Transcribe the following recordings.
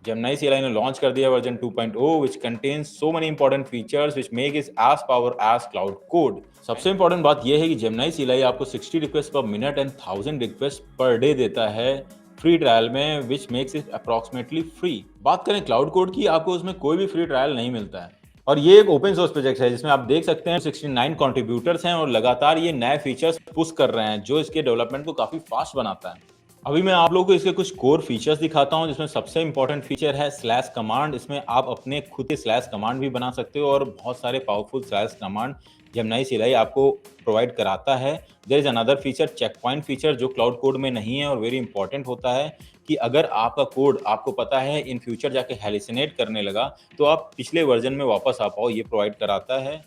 Gemini CLI ने launch कर दिया version 2.0 which contains so many important features which make it as power as cloud code. सबसे important बात यह है कि Gemini CLI आपको 60 रिक्वेस्ट पर minute and 1000 request per day देता है फ्री ट्रायल में, which makes it approximately free. बात करें क्लाउड कोड की, आपको उसमें कोई भी फ्री ट्रायल नहीं मिलता है और ये एक ओपन सोर्स प्रोजेक्ट है जिसमें आप देख सकते हैं 69 कंट्रीब्यूटर्स हैं और लगातार ये नए फीचर्स पुश कर रहे हैं जो इसके डेवलपमेंट को काफी फास्ट बनाता है। अभी मैं आप लोगों को इसके कुछ कोर फीचर्स दिखाता हूं जिसमें सबसे इंपॉर्टेंट फीचर है स्लैश कमांड। इसमें आप अपने खुद के स्लैश कमांड भी बना सकते हो और बहुत सारे powerful slash command Gemini CLI आपको प्रोवाइड कराता है। There is another feature check point feature जो क्लाउड कोड में नहीं है और वेरी इंपॉर्टेंट होता है कि अगर आपका कोड आपको पता है इन फ्यूचर जाके हेलिसिनेट करने लगा तो आप पिछले वर्जन में वापस आ पाओ, ये प्रोवाइड कराता है।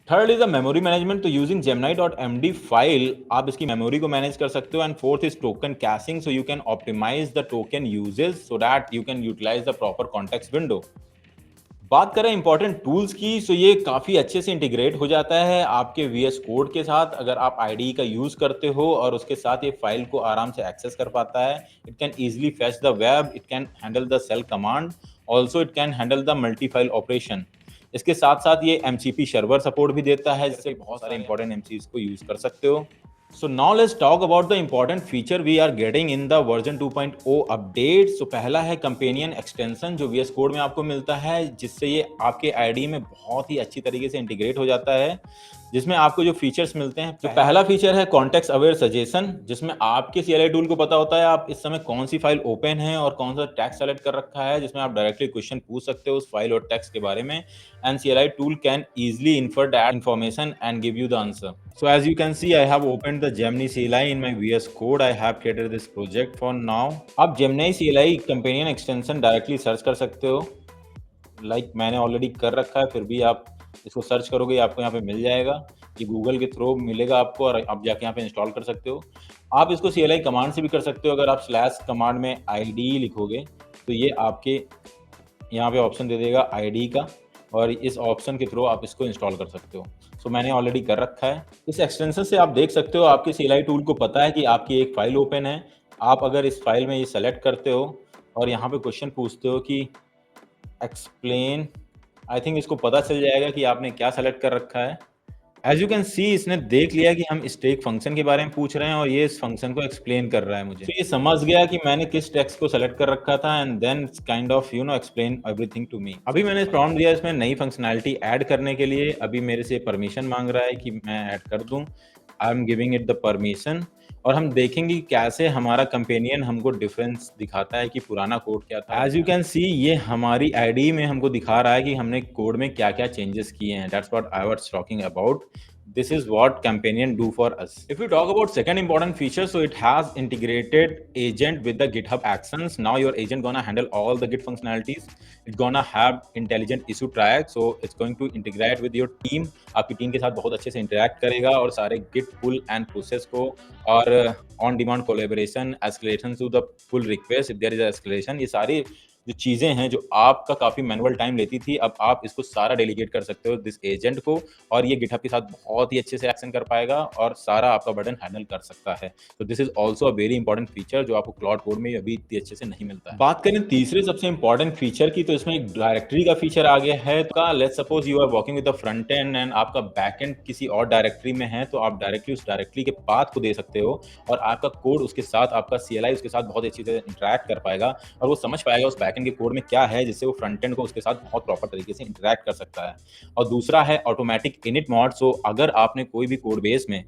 Third is the memory management. तो यूजिंग gemini.md फाइल आप इसकी मेमोरी को मैनेज कर सकते हो। And fourth is token caching, so you can optimise the token usage so that you can utilise the proper context window. बात करें important tools की, सो ये काफ़ी अच्छे से इंटीग्रेट हो जाता है आपके VS कोड के साथ। अगर आप IDE का यूज़ करते हो और उसके साथ ये फाइल को आराम से एक्सेस कर पाता है। It can easily fetch the web, it can handle the shell command, also it can handle the multi file operation. इसके साथ साथ ये MCP सर्वर सपोर्ट भी देता है जिससे बहुत सारे इंपॉर्टेंट MCs को यूज़ कर सकते हो। So now let's talk about the important feature we are getting in the version 2.0 update. So पहला है कंपेनियन एक्सटेंशन जो VS कोड में आपको मिलता है जिससे ये आपके IDE में बहुत ही अच्छी तरीके से इंटीग्रेट हो जाता है, जिसमें आपको जो फीचर्स मिलते हैं। तो पहला फीचर है कॉन्टेक्स्ट अवेयर सजेशन जिसमें आपके CLI टूल को पता होता है आप इस समय कौन सी फाइल ओपन है और कौन सा टेक्स्ट सेलेक्ट कर रखा है, जिसमें आप डायरेक्टली क्वेश्चन पूछ सकते हो उस फाइल और टेक्स्ट के बारे में। And CLI tool can easily infer that information and give you the answer. So as you can see, I have opened the Gemini CLI in my VS Code. I have created this project for now. आप Gemini CLI companion extension directly search कर सकते हो। मैंने already कर रखा है, फिर भी आप इसको सर्च करोगे आपको यहाँ पे मिल जाएगा। ये गूगल के थ्रू मिलेगा आपको और आप जाके यहाँ पे इंस्टॉल कर सकते हो। आप इसको CLI कमांड से भी कर सकते हो। अगर आप स्लैश कमांड में IDE लिखोगे तो ये आपके यहाँ पे ऑप्शन दे देगा IDE का और इस ऑप्शन के थ्रू आप इसको इंस्टॉल कर सकते हो। सो मैंने ऑलरेडी कर रखा है। इस एक्सटेंशन से आप देख सकते हो आपके CLI टूल को पता है कि आपकी एक फाइल ओपन है। आप अगर इस फाइल में ये सेलेक्ट करते हो और यहाँ पे क्वेश्चन पूछते हो कि एक्सप्लेन, आई थिंक इसको पता चल जाएगा कि आपने क्या सेलेक्ट कर रखा है। एज यू कैन सी इसने देख लिया कि हम स्टैक फंक्शन के बारे में पूछ रहे हैं और ये इस फंक्शन को एक्सप्लेन कर रहा है मुझे। तो ये समझ गया कि मैंने किस टेक्स्ट को सेलेक्ट कर रखा था and then kind of explain everything to me. अभी मैंने प्रॉम्प्ट दिया इसमें नई फंक्शनैलिटी ऐड करने के लिए। अभी मेरे से परमिशन मांग रहा है कि मैं ऐड कर दूं। I am giving it the permission और हम देखेंगे कैसे हमारा कंपेनियन हमको डिफरेंस दिखाता है कि पुराना कोड क्या था। एज यू कैन सी ये हमारी IDE में हमको दिखा रहा है कि हमने कोड में क्या क्या चेंजेस किए हैं। That's what I was talking about. This is what companion do for us. If we talk about second important feature, so it has integrated agent with the GitHub actions. Now your agent gonna handle all the Git functionalities. It's gonna have intelligent issue track, so it's going to integrate with your team. आपकी team के साथ बहुत अच्छे से interact करेगा और सारे Git pull and process को और on demand collaboration, escalation to the pull request if there is escalation, ये सारी जो चीज़ें हैं जो आपका काफ़ी मैनुअल टाइम लेती थी, अब आप इसको सारा डेलीगेट कर सकते हो दिस एजेंट को और ये गिटहब के साथ बहुत ही अच्छे से एक्शन कर पाएगा और सारा आपका बटन हैंडल कर सकता है। तो this is also a very important feature जो आपको क्लाउड कोड में अभी इतनी अच्छे से नहीं मिलता है। बात करें तीसरे सबसे इंपॉर्टेंट फीचर की, तो इसमें एक डायरेक्टरी का फीचर आ गया है। तो let's suppose you are working with the front end and आपका बैक एंड किसी और डायरेक्टरी में है, तो आप डायरेक्टली उस डायरेक्टरी के पाथ को दे सकते हो और आपका कोड उसके साथ, आपका CLI उसके साथ बहुत अच्छी तरह इंटरेक्ट कर पाएगा और वो समझ पाएगा उस बैक एंड के कोड में क्या है, जिससे वो फ्रंट एंड को उसके साथ बहुत प्रॉपर तरीके से इंटरेक्ट कर सकता है। और दूसरा है ऑटोमेटिक इनिट मॉड। सो अगर आपने कोई भी कोड बेस में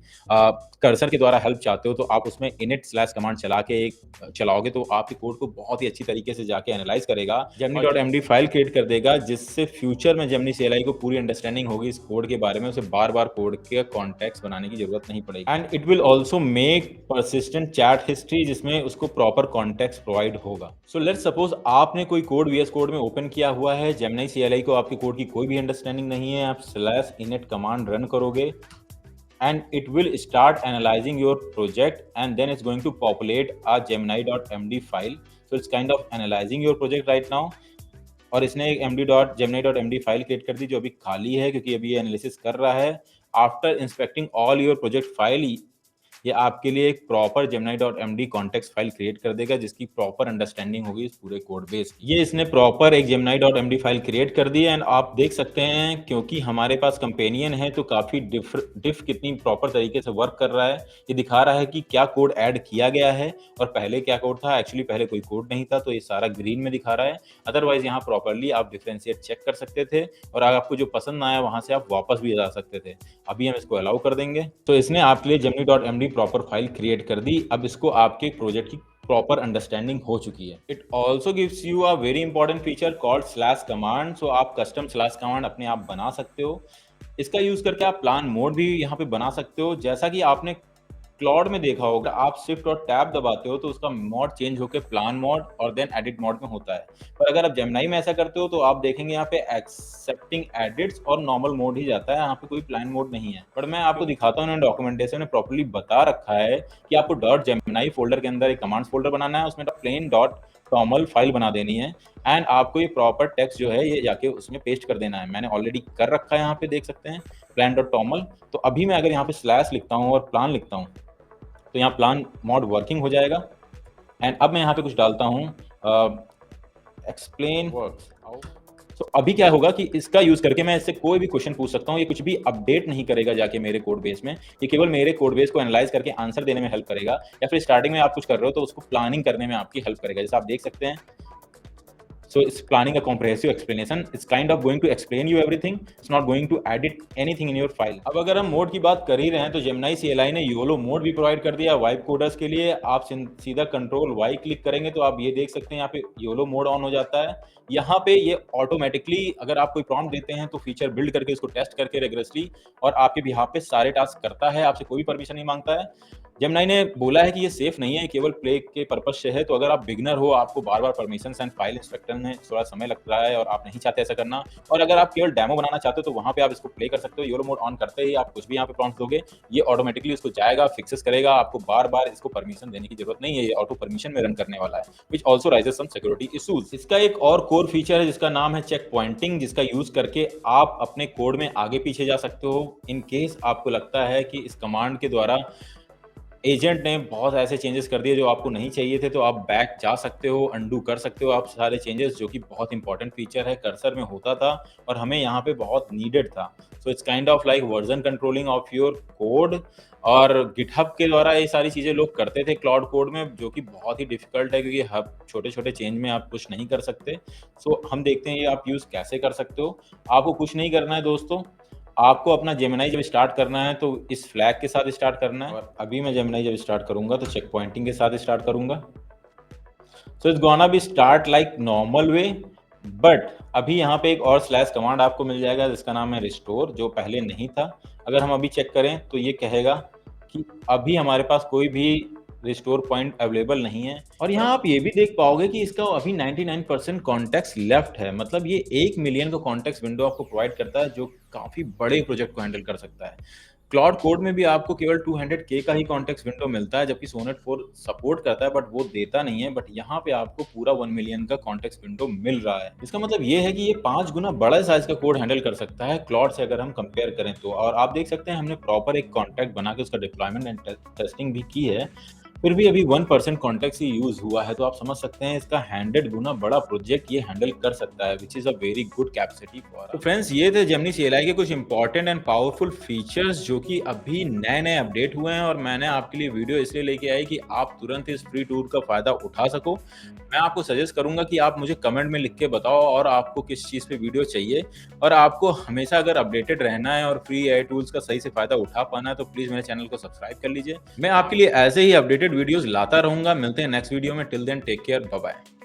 कर्सर के द्वारा हेल्प चाहते हो तो आप उसमें init स्लैश कमांड चलाओगे तो आपके कोड को बहुत ही अच्छी तरीके से जाके एनालाइज करेगा, gemini.md फाइल क्रिएट कर देगा, जिससे फ्यूचर में Gemini CLI को पूरी अंडरस्टैंडिंग होगी इस कोड के बारे में, उसे बार बार कोड के कॉन्टेक्स्ट बनाने की जरूरत नहीं पड़ेगी। And it will also make persistent chat history जिसमें उसको प्रॉपर कॉन्टेक्स्ट प्रोवाइड होगा। सो लेट्स सपोज आपने कोई कोड VS कोड में ओपन किया हुआ है, Gemini CLI को आपके कोड की कोई भी अंडरस्टैंडिंग नहीं है, आप स्लैश init कमांड रन करोगे and it will start analyzing your project and then it's going to populate a gemini.md file. So it's kind of analyzing your project right now और इसने एक gemini.md फाइल क्रिएट कर दी जो अभी खाली है क्योंकि अभी ये एनालिसिस कर रहा है। After inspecting all your project file ये आपके लिए एक proper gemini.md context file create कर देगा जिसकी प्रॉपर अंडरस्टैंडिंग होगी इस पूरे कोड बेस। ये इसने प्रॉपर एक gemini.md फाइल क्रिएट कर दी है एंड आप देख सकते हैं क्योंकि हमारे पास कंपेनियन है तो काफी डिफ कितनी प्रॉपर तरीके से वर्क कर रहा है। ये दिखा रहा है कि क्या कोड ऐड किया गया है और पहले क्या कोड था। एक्चुअली पहले कोई कोड नहीं था तो ये सारा ग्रीन में दिखा रहा है। अदरवाइज यहाँ प्रॉपरली आप डिफरेंशिएट चेक कर सकते थे और अगर आपको जो पसंद ना आया वहां से आप वापस भी जा सकते थे। अभी हम इसको अलाउ कर देंगे। तो इसने आपके लिए gemini.md प्रॉपर फाइल क्रिएट कर दी। अब इसको आपके प्रोजेक्ट की प्रॉपर अंडरस्टैंडिंग हो चुकी है। It also gives you a very important feature called slash command. So आप कस्टम स्लैश कमांड अपने आप बना सकते हो। इसका यूज करके आप प्लान मोड भी यहाँ पे बना सकते हो। जैसा कि आपने क्लॉड में देखा होगा, आप शिफ्ट और टैब दबाते हो तो उसका मोड चेंज होकर प्लान मोड और देन एडिट मोड में होता है। पर अगर आप जेमिनी में ऐसा करते हो तो आप देखेंगे यहाँ पे एक्सेप्टिंग एडिट्स और नॉर्मल मोड ही जाता है, यहाँ पे कोई प्लान मोड नहीं है। पर मैं आपको दिखाता हूँ, डॉक्यूमेंटेशन में प्रॉपर्ली बता रखा है कि आपको डॉट जेमिनी फोल्डर के अंदर एक कमांड्स फोल्डर बनाना है, उसमें प्लेन डॉट टॉमल फाइल बना देनी है एंड आपको ये प्रॉपर टेक्स्ट जो है ये जाके उसमें पेस्ट कर देना है। मैंने ऑलरेडी कर रखा है, यहाँ पे देख सकते हैं प्लान डॉट टॉमल। तो अभी मैं अगर यहाँ पे स्लैश लिखता हूँ और प्लान लिखता हूँ तो यहाँ प्लान मोड वर्किंग हो जाएगा। एंड अब मैं यहाँ पे कुछ डालता हूँ एक्सप्लेन वर्क्स। तो अभी क्या होगा कि इसका यूज करके मैं इससे कोई भी क्वेश्चन पूछ सकता हूँ। ये कुछ भी अपडेट नहीं करेगा जाके मेरे कोड बेस में, ये केवल मेरे कोड बेस को एनालाइज करके आंसर देने में हेल्प करेगा या फिर स्टार्टिंग में आप कुछ कर रहे हो तो उसको प्लानिंग करने में आपकी हेल्प करेगा, जैसे आप देख सकते हैं। So it's planning a comprehensive explanation. It's kind of going to explain you everything. It's not going to edit anything in your file. अब अगर हम मोड की बात कर ही रहे हैं तो Gemini CLI ने YOLO मोड भी प्रोवाइड कर दिया वाइब कोडर्स के लिए। आप सीधा कंट्रोल वाई क्लिक करेंगे तो आप ये देख सकते हैं यहाँ पे YOLO मोड ऑन हो जाता है। यहाँ पे ये ऑटोमेटिकली अगर आप कोई प्रॉम्प्ट देते हैं तो फीचर बिल्ड करके उसको टेस्ट करके रेगुलरली और आपके बिहाफ पे सारे टास्क करता है, आपसे कोई परमिशन नहीं मांगता है। जेमिनी ने बोला है कि ये सेफ नहीं है, केवल प्ले के पर्पज से है। तो अगर आप बिगनर हो, आपको बार बार परमिशन एंड फाइल इंस्पेक्टर में थोड़ा समय लग रहा है और आप नहीं चाहते ऐसा करना, और अगर आप केवल डेमो बनाना चाहते हो तो वहां पे आप इसको प्ले कर सकते हो। योलो मोड ऑन करते ही आप कुछ भी यहाँ पे प्रॉम्प्ट दोगे, ये ऑटोमेटिकली इसको जाएगा, फिक्सेस करेगा। आपको बार बार इसको परमिशन देने की जरूरत नहीं है, ये ऑटो परमिशन में रन करने वाला है, which also raises some security issues. इसका एक और कोर फीचर है जिसका नाम है चेक पॉइंटिंग, जिसका यूज करके आप अपने कोड में आगे पीछे जा सकते हो। इन केस आपको लगता है कि इस कमांड के द्वारा एजेंट ने बहुत ऐसे चेंजेस कर दिए जो आपको नहीं चाहिए थे, तो आप बैक जा सकते हो, अंडू कर सकते हो आप सारे चेंजेस, जो कि बहुत इंपॉर्टेंट फीचर है, कर्सर में होता था और हमें यहाँ पे बहुत नीडेड था। So it's kind of like version controlling of your code. और गिटहब के द्वारा ये सारी चीज़ें लोग करते थे क्लाउड कोड में, जो कि बहुत ही डिफिकल्ट है क्योंकि हब छोटे छोटे चेंज में आप कुछ नहीं कर सकते। सो हम देखते हैं ये आप यूज़ कैसे कर सकते हो। आपको कुछ नहीं करना है दोस्तों, आपको अपना जेमिनी जब स्टार्ट करना है तो इस फ्लैग के साथ स्टार्ट करना है। और अभी मैं जेमिनी जब स्टार्ट करूंगा तो चेक पॉइंटिंग के साथ स्टार्ट करूंगा। So it's gonna be start like normal way, but अभी यहाँ पे एक और स्लैश कमांड आपको मिल जाएगा जिसका नाम है रिस्टोर, जो पहले नहीं था। अगर हम अभी चेक करें तो ये कहेगा कि अभी हमारे पास कोई भी रिस्टोर पॉइंट अवेलेबल नहीं है। और यहाँ आप ये भी देख पाओगे कि इसका अभी 99% कॉन्टेक्स्ट लेफ्ट है, मतलब ये 1 मिलियन का कॉन्टेक्स्ट विंडो आपको प्रोवाइड करता है, जो काफी बड़े प्रोजेक्ट को हैंडल कर सकता है। क्लाउड कोड में भी आपको केवल 200K का ही कॉन्टेक्स्ट विंडो मिलता है, जबकि सोनेट 4 सपोर्ट करता है बट वो देता नहीं है। बट यहाँ पे आपको पूरा 1 मिलियन का कॉन्टेक्स्ट विंडो मिल रहा है। इसका मतलब ये है कि ये 5 गुना बड़ा साइज का कोड हैंडल कर सकता है क्लाउड से अगर हम कंपेयर करें तो। और आप देख सकते हैं हमने प्रॉपर एक कॉन्ट्रैक्ट बना के उसका डिप्लॉयमेंट एंड टेस्टिंग भी की है, फिर भी अभी 1% कॉन्टेक्स्ट ही यूज हुआ है। तो आप समझ सकते हैं इसका 100 गुना बड़ा प्रोजेक्ट ये हैंडल कर सकता है, which is a very good capacity for. तो फ्रेंड्स, ये थे जेमिनी CLI के कुछ इंपॉर्टेंट एंड पावरफुल फीचर्स जो कि अभी नए नए अपडेट हुए हैं, और मैंने आपके लिए वीडियो इसलिए लेके आई कि आप तुरंत इस फ्री टूर का फायदा उठा सको। मैं आपको सजेस्ट करूंगा कि आप मुझे कमेंट में लिख के बताओ और आपको किस चीज़ पे वीडियो चाहिए। और आपको हमेशा अगर अपडेटेड रहना है और फ्री AI टूल्स का सही से फायदा उठा पाना है तो प्लीज मेरे चैनल को सब्सक्राइब कर लीजिए। मैं आपके लिए ऐसे ही अपडेटेड वीडियोस लाता रहूंगा। मिलते हैं नेक्स्ट वीडियो में। Till then take care, bye bye.